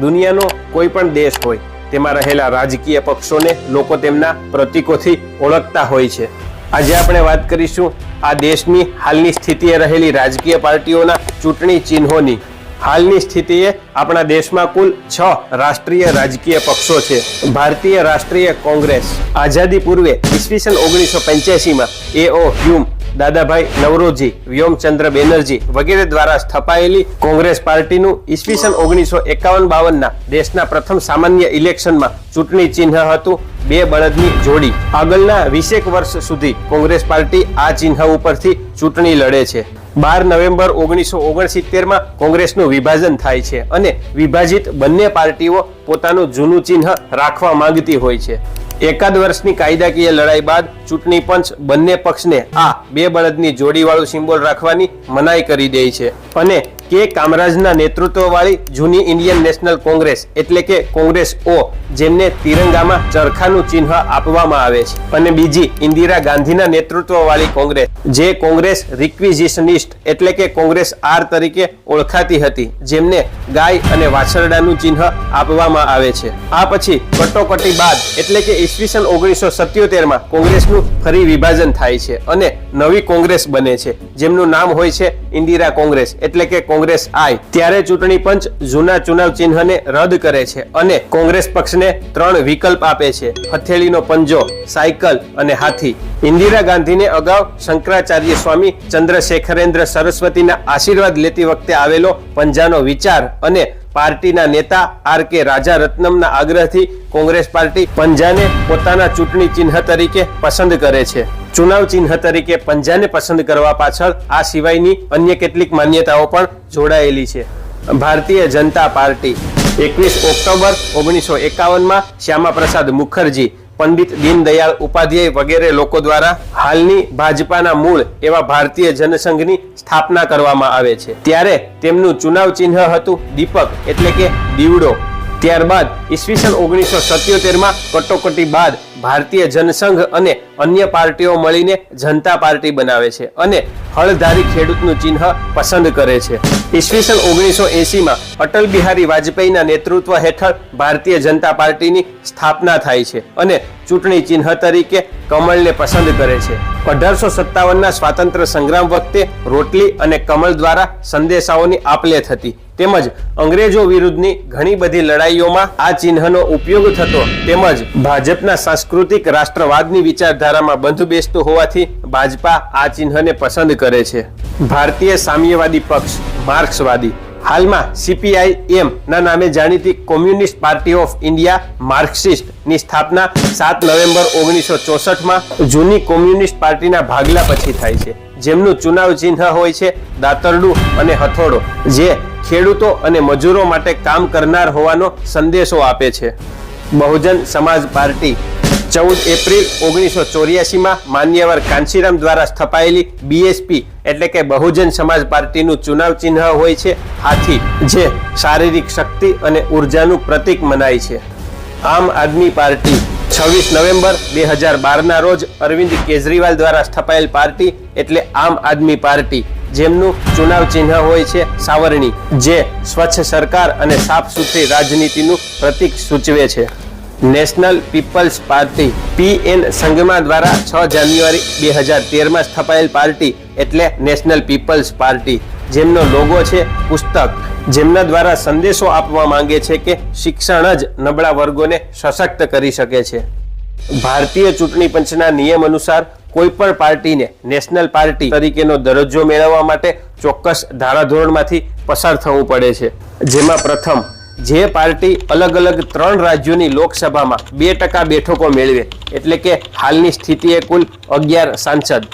દુનિયાનો કોઈ પણ દેશ હોય તેમાં રહેલા રાજકીય પક્ષોને લોકો તેમના પ્રતીકોથી ઓળખતા હોય છે. આજે આપણે વાત કરીશું આ દેશની હાલની સ્થિતિએ રહેલી રાજકીય પાર્ટીઓના ચૂંટણી ચિહ્નોની. હાલની સ્થિતિએ આપણા દેશમાં કુલ 6 રાષ્ટ્રીય રાજકીય પક્ષો છે. ભારતીય રાષ્ટ્રીય કોંગ્રેસ આઝાદી પૂર્વે ઈસવીસન 1985માં A.O. હ્યુમ, દાદાભાઈ નવરોજી, વ્યોમચંદ્ર બેનર્જી વગેરે દ્વારા સ્થપાયેલી કોંગ્રેસ પાર્ટીનું ઈસવીસન 1951-52ના દેશના પ્રથમ સામાન્ય ઇલેક્શનમાં ચૂંટણી ચિહ્ન હતું 2 બળદની જોડી. આગળના 20 વર્ષ સુધી કોંગ્રેસ પાર્ટી આ ચિહ્ન ઉપરથી ચૂંટણી લડે છે. 12 નવેમ્બર 1969માં કોંગ્રેસનું વિભાજન થાય છે અને વિભાજિત બંને પાર્ટીઓ પોતાનું જૂનું ચિહ્ન રાખવા માંગતી હોય છે. એકાદ વર્ષની કાયદાકીય લડાઈ બાદ ચૂંટણી પંચ બંને પક્ષને આ 2 બળદની જોડીવાળું સિમ્બોલ રાખવાની મનાઈ કરી દે છે અને કે કામરાજના નેતૃત્વવાળી જૂની ઇન્ડિયન નેશનલ કોંગ્રેસ એટલે કે કોંગ્રેસ O, જેમને તિરંગામાં ચરખાનું ચિહ્ન આપવામાં આવે છે, અને બીજી ઇન્દિરા ગાંધીના નેતૃત્વવાળી કોંગ્રેસ, જે કોંગ્રેસ રિક્વિઝિશનિસ્ટ એટલે કે કોંગ્રેસ R તરીકે ઓળખાતી હતી, જેમને ગાય અને વાછરડાનું ચિહ્ન આપવામાં આવે છે. આ પછી કટોકટી બાદ એટલે કે ઈસવીસન 1977માં કોંગ્રેસનું ફરી વિભાજન થાય છે અને નવી કોંગ્રેસ બને છે, જેમનું નામ હોય છે ઇન્દિરા કોંગ્રેસ એટલે કે કોંગ્રેસ I. ત્યારે ચૂંટણી પંચ જૂના ચુનાવ ચિહ્નને રદ કરે છે અને કોંગ્રેસ પક્ષને 3 વિકલ્પ આપે છે: હથેળીનો પંજો, સાયકલ અને હાથી. ઇન્દિરા ગાંધીને અગાઉ શંકરાચાર્ય સ્વામી ચંદ્રશેખરેન્દ્ર સરસ્વતીના આશીર્વાદ લેતી વખતે આવેલો પંજાનો વિચાર અને પાર્ટીના નેતા R.K. રાજા રત્નમના આગ્રહથી કોંગ્રેસ પાર્ટી પંજાને પોતાના ચૂંટણી ચિહ્ન તરીકે પસંદ કરે છે. ચુનાવ ચિહ્ન તરીકે પંજાને પસંદ કરવા પાછળ આ સિવાયની અન્ય કેટલીક માન્યતાઓ પણ જોડાયેલી છે. ભારતીય જનતા પાર્ટી 21 ઓક્ટોબર 1951માં શ્યામા પ્રસાદ મુખર્જી, પંડિત દીનદયાળ ઉપાધ્યાય વગેરે લોકો દ્વારા હાલની ભાજપાના મૂળ એવા ભારતીય જનસંઘની સ્થાપના કરવામાં આવે છે. ત્યારે તેમનું ચુનાવ ચિહ્ન હતું દીપક એટલે કે દીવડો. ત્યારબાદ ઈસવીસન 1977માં કટોકટી બાદ ભારતીય જનસંઘ અને અન્ય પાર્ટીઓ મળીને જનતા પાર્ટી બનાવે છે અને હળધારી ખેડૂતનું ચિહ્ન પસંદ કરે છે. ઈસવીસન 1980માં અટલ બિહારી વાજપેયીના નેતૃત્વ હેઠળ ભારતીય જનતા પાર્ટીની સ્થાપના થાય છે અને ચૂંટણી ચિહ્ન તરીકે કમળને પસંદ કરે છે. 1857ના સ્વાતંત્ર્ય સંગ્રામ વખતે રોટલી અને કમળ દ્વારા સંદેશાઓની આપ-લે થતી, તેમજ અંગ્રેજો વિરુદ્ધની ઘણી બધી લડાઈઓમાં આ ચિહ્નનો ઉપયોગ થતો, તેમજ ભાજપના સાંસ્કૃતિક રાષ્ટ્રવાદની વિચારધારામાં બંધ બેસતું હોવાથી ભાજપા આ ચિહ્નને પસંદ કરે છે. ભારતીય સામ્યવાદી પક્ષ માર્ક્સવાદી હાલમાં CPIM ના નામે જાણીતી કોમ્યુનિસ્ટ પાર્ટી ઓફ ઇન્ડિયા માર્ક્સિસ્ટ ની સ્થાપના 7 નવેમ્બર 1964માં જૂની કોમ્યુનિસ્ટ પાર્ટીના ભાગલા પછી થાય છે, જેમનું ચુનાવ ચિહ્ન હોય છે દાતરડું અને હથોડો, જે ખેડૂતો અને મજૂરો માટે કામ કરનાર હોવાનો સંદેશો આપે છે. બહુજન સમાજ પાર્ટી 14 એપ્રિલ 1984માં માન્યવર કાંશીરામ દ્વારા સ્થપાયેલી BSP એટલે કે બહુજન સમાજ પાર્ટીનું ચુનાવ ચિહ્ન હોય છે હાથી, જે શારીરિક શક્તિ અને ઉર્જાનું પ્રતીક મનાય છે. આમ આદમી પાર્ટી 26 નવેમ્બર 2012ના રોજ અરવિંદ કેજરીવાલ દ્વારા સ્થપાયેલ પાર્ટી એટલે આમ આદમી પાર્ટી, જેમનું ચુનાવ ચિહ્ન હોય છે સાવરણી, જે સ્વચ્છ સરકાર અને સાફ સુથરી રાજનીતિનું પ્રતીક સૂચવે છે. નેશનલ પીપલ્સ પાર્ટી PN સંગમા દ્વારા 6 જાન્યુઆરી 2013માં સ્થપાયેલ પાર્ટી એટલે નેશનલ પીપલ્સ પાર્ટી, જેમનો લોગો છે પુસ્તક, જેમના દ્વારા સંદેશો આપવા માંગે છે કે શિક્ષણ જ નબળા વર્ગોને સશક્ત કરી શકે છે. ભારતીય ચૂંટણી પંચના નિયમ અનુસાર કોઈ પણ પાર્ટીને નેશનલ પાર્ટી તરીકેનો દરજ્જો મેળવવા માટે ચોક્કસ ધારાધોરણમાંથી પસાર થવું પડે છે, જેમાં પ્રથમ, જે પાર્ટી અલગ અલગ 3 રાજ્યોની લોકસભામાં 2% બેઠકો મેળવે એટલે કે હાલની સ્થિતિએ કુલ 11 સાંસદ,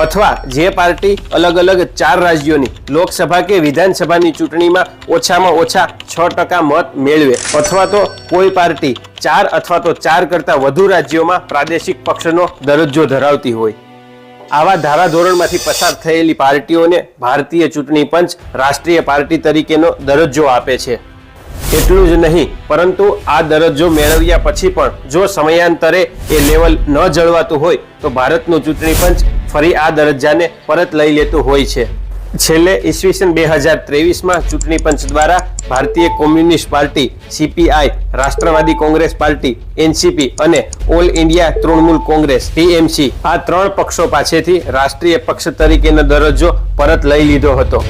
અથવા જે પાર્ટી અલગ અલગ 4 રાજ્યોની લોકસભા કે વિધાનસભાની ચૂંટણીમાં ઓછામાં ઓછા 6% મત મેળવે, અથવા તો કોઈ પાર્ટી 4 અથવા તો 4 કરતાં વધુ રાજ્યોમાં પ્રાદેશિક પક્ષનો દરજ્જો ધરાવતી હોય. આવા ધારાધોરણમાંથી પસાર થયેલી પાર્ટીઓને ભારતીય ચૂંટણી પંચ રાષ્ટ્રીય પાર્ટી તરીકેનો દરજ્જો આપે છે. એટલું જ નહીં, પરંતુ આ દરજ્જો મેળવ્યા પછી પણ જો સમયાંતરે એ લેવલ ન જળવાતું હોય તો ભારતનું ચૂંટણી પંચ ફરી આ દરજ્જાને પરત લઈ લેતું હોય છે. છેલ્લે ઈસવીસન 2023માં ચૂંટણી પંચ દ્વારા ભારતીય કોમ્યુનિસ્ટ પાર્ટી CPI, રાષ્ટ્રવાદી કોંગ્રેસ પાર્ટી NCP અને all India Trinamool Congress TMC આ ત્રણ પક્ષો પાસેથી રાષ્ટ્રીય પક્ષ તરીકેનો દરજ્જો પરત લઈ લીધો હતો.